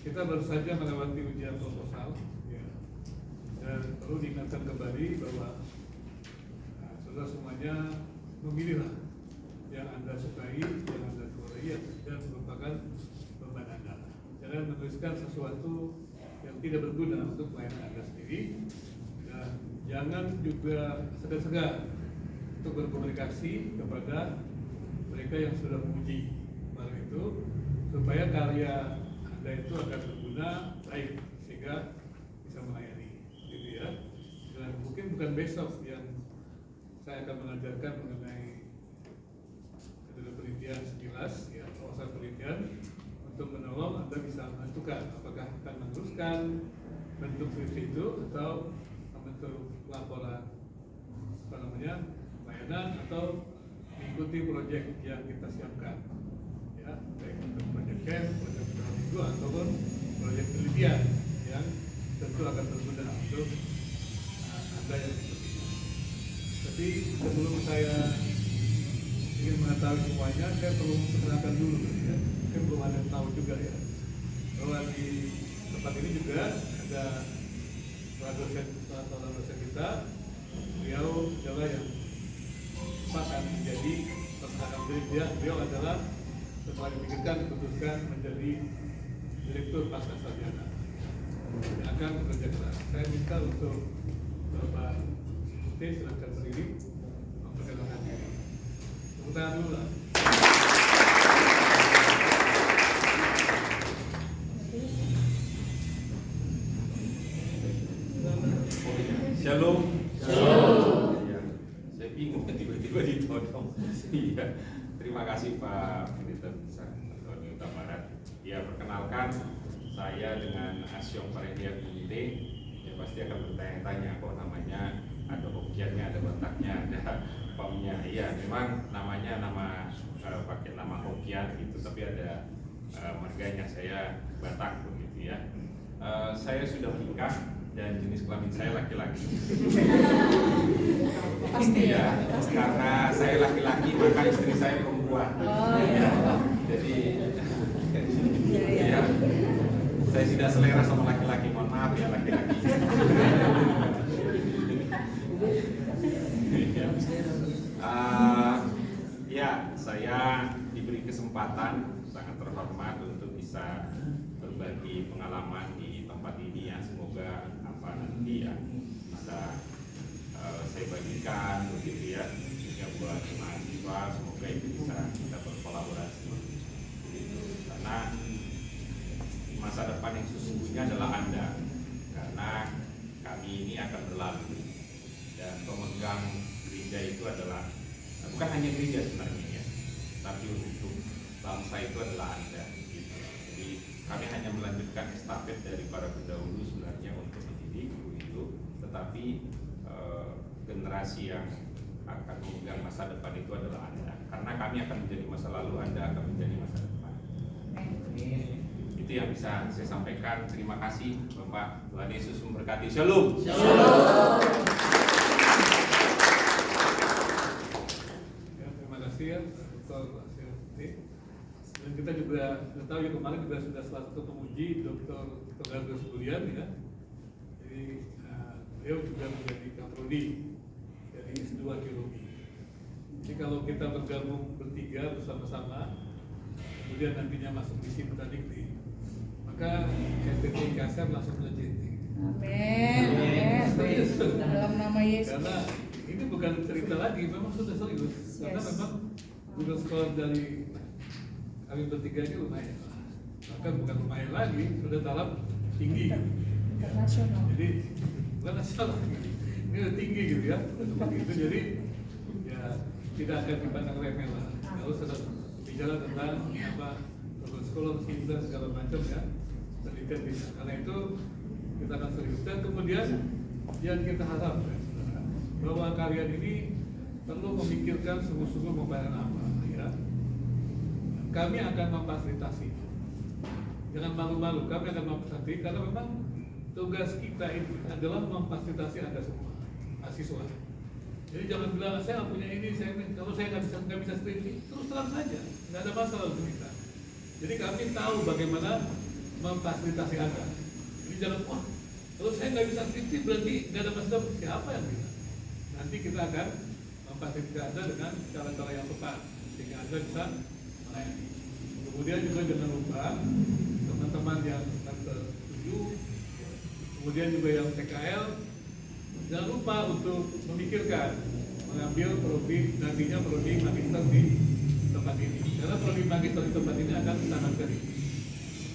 kita baru saja melewati ujian proposal, ya. Dan perlu diingatkan kembali bahwa saudara semuanya memilihlah yang Anda sukai, yang Anda sukai, dan merupakan beban Anda. Jangan menuliskan sesuatu yang tidak berguna untuk pelayanan Anda sendiri, dan jangan juga segan-segan untuk berkomunikasi kepada mereka yang sudah menguji kemarin itu, supaya karya Anda itu akan berguna baik sehingga bisa melayani, gitu ya. Dan mungkin bukan besok yang saya akan mengajarkan mengenai metode penelitian sekilas, ya, proses penelitian untuk menolong Anda bisa menentukan apakah akan meneruskan bentuk skripsi itu atau membentuk laporan layanan atau mengikuti proyek yang kita siapkan, ya, baik untuk proyek camp, proyek minggu ataupun proyek penelitian yang tentu akan berguna untuk Anda yang mengikuti. Tapi sebelum saya ingin mengetahui semuanya, saya perlu memperkenalkan dulu, ya. Mungkin belum ada yang tahu juga, ya, bahwa di tempat ini juga ada salah seorang dosen kita. Beliau adalah yang akan menjadi beliau adalah setelah dipikirkan diputuskan menjadi direktur pasca sarjana yang akan bekerja keras. Saya minta untuk Bapak T silakan berdiri memperkenalkan diri. Tepuk tangan dulu lah. Shalom. Shalom. Ya, saya bingung tiba-tiba ditodong. Iya. Terima kasih Pak Pendeta Antoni Huta Barat. Ya, perkenalkan saya dengan Asyong Parendia Komite. Ya pasti akan bertanya-tanya kok namanya ada Hokiannya, ada Bataknya, ada Pamnya. Iya, memang namanya pakai nama Hokian gitu, tapi ada marganya saya Batak begitu ya. Saya sudah menikah dan jenis kelamin saya laki-laki. Pasti ya, karena saya laki-laki maka istri saya perempuan. Oh iya. Jadi ya, saya tidak selera sama laki-laki, mohon maaf ya laki-laki. Ya, saya diberi kesempatan sangat terhormat untuk bisa berbagi pengalaman di tempat ini ya. Semoga nanti ya bisa saya bagikan begitu ya, sehingga buat mahasiswa semoga itu bisa kita berkolaborasi begitu. Karena masa depan yang sesungguhnya adalah Anda, karena kami ini akan berlalu dan pemegang gereja itu adalah bukan hanya gereja sebenarnya ya, tapi untuk bangsa itu adalah Anda gitu. Jadi kami hanya melanjutkan estafet dari para pendahulu sebenarnya untuk mendidik itu, tetapi generasi yang akan memegang masa depan itu adalah Anda, karena kami akan menjadi masa lalu, Anda akan menjadi masa depan. Itu yang bisa saya sampaikan. Terima kasih Bapak. Tuhan Yesus memberkati. Shalom. Shalom. Ya, terima kasih ya Dr. T. Dan kita juga sudah tahu ya, kemarin juga sudah salah satu penguji Dr. Togagus Bulian ya. Jadi beliau juga menjadi kaprodi dari S2 Geologi. Jadi kalau kita bergabung bertiga bersama-sama, kemudian nantinya masuk di Sinta Dikti, maka STT IKSM langsung melejit. Amin. Serius. Dalam nama Yesus. Karena ini bukan cerita lagi, memang sudah serius. Karena memang Google Scholar dari kami bertiga ini lumayan. Bahkan bukan lumayan lagi, sudah taraf tinggi. Internasional. Jadi bukan nasional, ini udah tinggi gitu ya. Seperti itu, jadi ya tidak akan dipandang remeh lah. Kalau sudah bicara tentang apa Google Scholar, Sinta segala macam ya, penelitian bisa. Karena itu kita akan serius. Dan kemudian yang kita harapkan bahwa kalian ini perlu memikirkan sungguh-sungguh mau bayar apa ya. Kami akan memfasilitasi. Jangan malu-malu, kami akan memfasilitasi karena memang tugas kita ini adalah memfasilitasi Anda semua, mahasiswa. Jadi jangan bilang saya nggak punya ini, kalau saya nggak bisa skripsi, terus terang saja, nggak ada masalah untuk kita. Jadi kami tahu bagaimana memfasilitasi Anda. Jadi jangan, wah kalau saya nggak bisa skripsi berarti nggak ada master. Siapa yang bisa? Nanti kita akan memfasilitasi Anda dengan cara-cara yang tepat sehingga Anda bisa melayani. Kemudian juga jangan lupa teman-teman yang semester 7, kemudian juga yang PKL, jangan lupa untuk memikirkan mengambil prodi, nantinya prodi magister di tempat ini. Karena prodi magister di tempat ini akan sangat serius.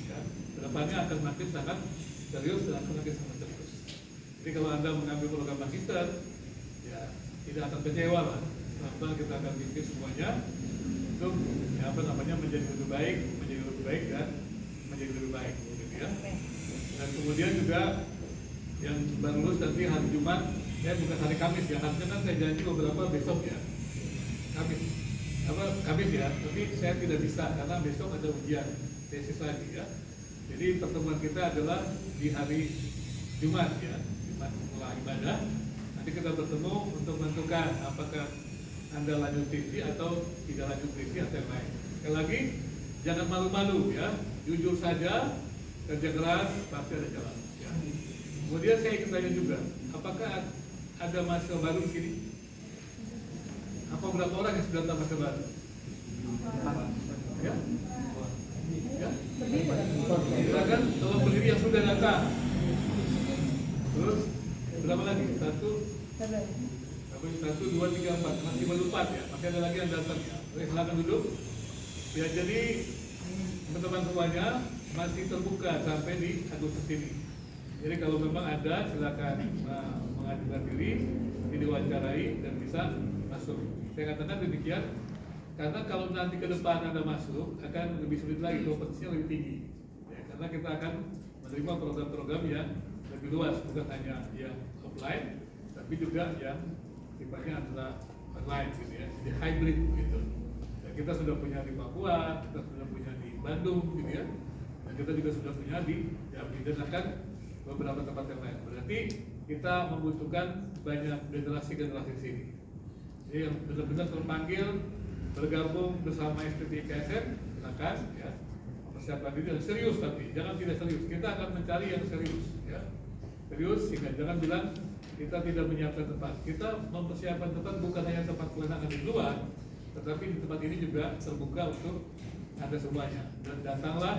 Ya, kedepannya akan makin sangat serius dan akan makin sangat serius. Jadi kalau Anda mengambil program magister, ya tidak akan kecewa lah. Pelan-pelan kita akan bikin semuanya untuk ya, menjadi lebih baik dan menjadi lebih baik, gitu ya. Dan kemudian juga yang baru lulus nanti hari Jumat, bukan hari Kamis ya, harusnya kan saya janji beberapa besok ya, Kamis ya, tapi saya tidak bisa karena besok ada ujian tesis lagi ya. Jadi pertemuan kita adalah di hari Jumat ya, Jumat mulai ibadah. Nanti kita bertemu untuk menentukan apakah Anda lanjut skripsi atau tidak lanjut skripsi atau yang lain. Sekali lagi, jangan malu-malu ya, jujur saja, kerja keras, pasti ada jalan. Ya. Kemudian saya ingin tanya juga, apakah ada mahasiswa baru di sini? Apa berapa orang yang sudah datang mahasiswa baru? Ya? Ya? Silakan kalau berdiri yang sudah datang. Terus berapa lagi? 1, 2, 3, 4, masih belum 4 ya, masih ada lagi yang datang ya. Oke, silakan duduk. Ya, jadi teman-teman semuanya masih terbuka sampai di Agustus ini. Jadi kalau memang ada, silakan mengajukan diri, diwawancarai dan bisa masuk. Saya katakan demikian karena kalau nanti ke depan Anda masuk akan lebih sulit lagi, kompetisinya lebih tinggi. Ya, karena kita akan menerima program-program yang lebih luas, bukan hanya yang offline, tapi juga yang sifatnya adalah online gitu ya, jadi hybrid gitu. Dan kita sudah punya di Papua, kita sudah punya di Bandung gitu ya, dan kita juga sudah punya di Jambi dan akan beberapa tempat yang lain. Berarti kita membutuhkan banyak generasi-generasi di sini. Jadi yang benar-benar terpanggil bergabung bersama STT IKSN, silakan ya. Persiapan diri yang serius, tapi jangan tidak serius. Kita akan mencari yang serius ya. Serius sehingga jangan bilang kita tidak menyiapkan tempat. Kita mempersiapkan tempat bukan hanya tempat kewenangan di luar, tetapi di tempat ini juga terbuka untuk Anda semuanya. Dan datanglah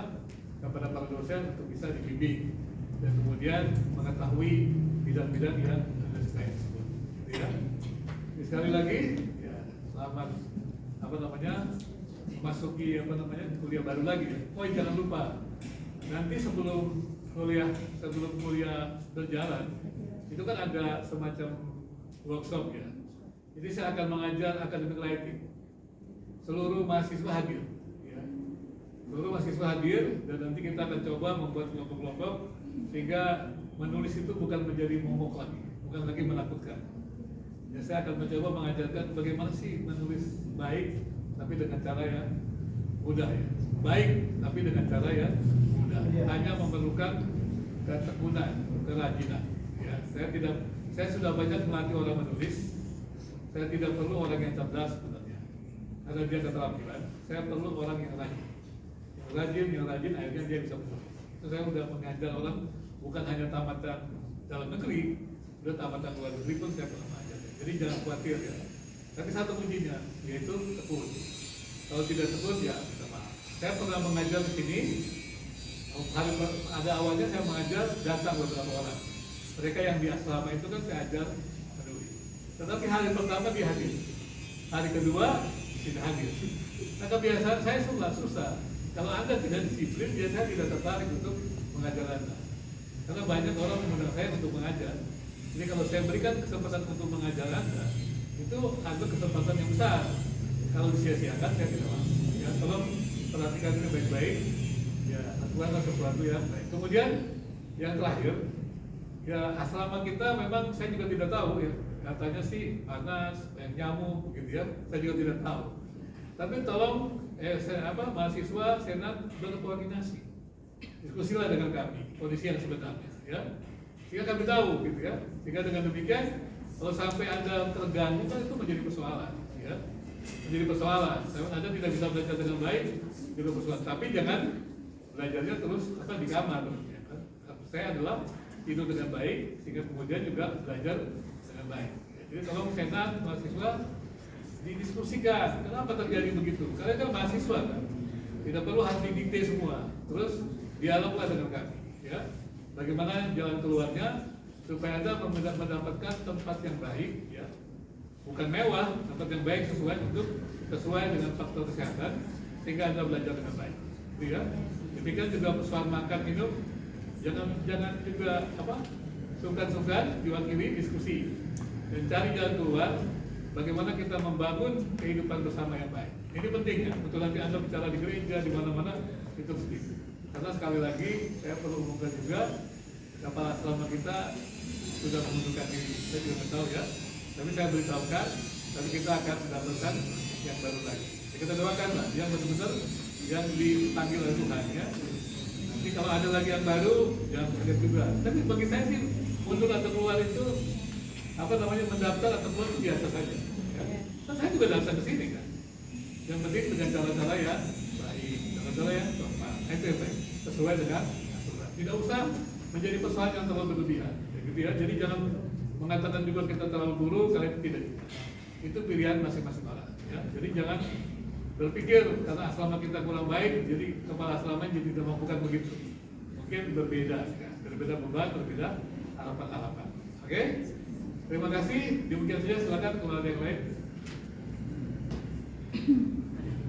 kepada para dosen untuk bisa dibimbing dan kemudian mengetahui bidang-bidang yang Anda sukai tersebut. Gitu ya. Jadi sekali lagi, ya, selamat memasuki kuliah baru lagi ya. Oh jangan lupa nanti sebelum kuliah berjalan itu kan ada semacam workshop ya. Jadi saya akan mengajar academic writing. Seluruh mahasiswa hadir ya. Seluruh mahasiswa hadir dan nanti kita akan coba membuat kelompok-kelompok sehingga menulis itu bukan menjadi momok lagi, bukan lagi menakutkan. Ya, saya akan mencoba mengajarkan bagaimana sih menulis baik tapi dengan cara yang mudah ya. Baik tapi dengan cara yang mudah. Hanya memerlukan ketekunan, kerajinan. Ya, saya sudah banyak melatih orang menulis. Saya tidak perlu orang yang cerdas sebenarnya. Karena dia keterampilan. Saya perlu orang yang rajin, akhirnya dia bisa menulis. Itu saya sudah mengajar orang bukan hanya tamatan dalam negeri, sudah tamatan luar negeri pun saya pernah mengajar. Jadi jangan khawatir ya. Tapi satu kuncinya yaitu tekun. Kalau tidak tekun ya minta maaf. Saya pernah mengajar di sini. Ada awalnya saya mengajar datang beberapa orang. Mereka yang di asrama itu kan saya ajar menulis. Tetapi hari pertama dia hadir, hari kedua tidak hadir. Nah kebiasaan saya susah. Kalau Anda tidak disiplin, saya tidak tertarik untuk mengajar Anda. Karena banyak orang mengundang saya untuk mengajar. Jadi kalau saya berikan kesempatan untuk mengajar Anda, itu ada kesempatan yang besar. Kalau disia-siakan saya tidak mau. Ya, tolong perhatikan ini baik-baik. Ya, lakukanlah sesuatu yang baik. Kemudian yang terakhir, ya asrama kita memang saya juga tidak tahu ya. Katanya sih panas, banyak nyamuk, gitu ya. Saya juga tidak tahu. Tapi tolong mahasiswa senat berkoordinasi. Diskusilah dengan kami kondisi yang sebenarnya, ya. Sehingga kami tahu, gitu ya. Sehingga dengan demikian, kalau sampai Anda terganggu kan itu menjadi persoalan, ya. Menjadi persoalan. Anda tidak bisa belajar dengan baik, itu persoalan. Tapi jangan belajarnya terus di kamar. Ya kan? Saya adalah tidur dengan baik sehingga kemudian juga belajar dengan baik. Ya, jadi tolong senat mahasiswa didiskusikan kenapa terjadi begitu. Karena kan mahasiswa kan tidak perlu harus didikte semua. Terus dialoglah dengan kami. Ya, bagaimana jalan keluarnya supaya Anda mendapatkan tempat yang baik, ya, bukan mewah, tempat yang baik sesuai dengan faktor kesehatan sehingga Anda belajar dengan baik. Gitu ya. Demikian juga soal makan minum, jangan juga sungkan-sungkan diwakili diskusi dan cari jalan keluar. Bagaimana kita membangun kehidupan bersama yang baik. Ini penting ya, betul nanti Anda bicara di gereja, di mana-mana itu penting. Karena sekali lagi saya perlu umumkan juga kepala asrama kita sudah mengundurkan diri. Saya juga nggak tahu ya, tapi saya beritahukan, tapi kita akan mendapatkan yang baru lagi. Ya, kita doakanlah yang benar-benar yang dipanggil oleh Tuhan ya. Nanti kalau ada lagi yang baru, jangan kaget juga. Tapi bagi saya sih mundur atau keluar itu mendaftar atau keluar itu biasa saja. Ya. Kan saya juga datang ke sini kan. Yang penting dengan cara-cara yang baik, cara-cara yang sopan, itu yang baik, sesuai dengan aturan. Tidak usah menjadi persoalan yang terlalu berlebihan. Ya, gitu ya. Jadi jangan mengatakan juga kita terlalu buruk, kalian tidak. Itu pilihan masing-masing orang. Ya. Jadi jangan berpikir karena asrama kita kurang baik, jadi kepala asrama jadi tidak mampukan begitu. Mungkin berbeda, ya. Berbeda beban, berbeda harapan-harapan. Oke? Terima kasih. Demikian saja, silakan kalau ada yang lain.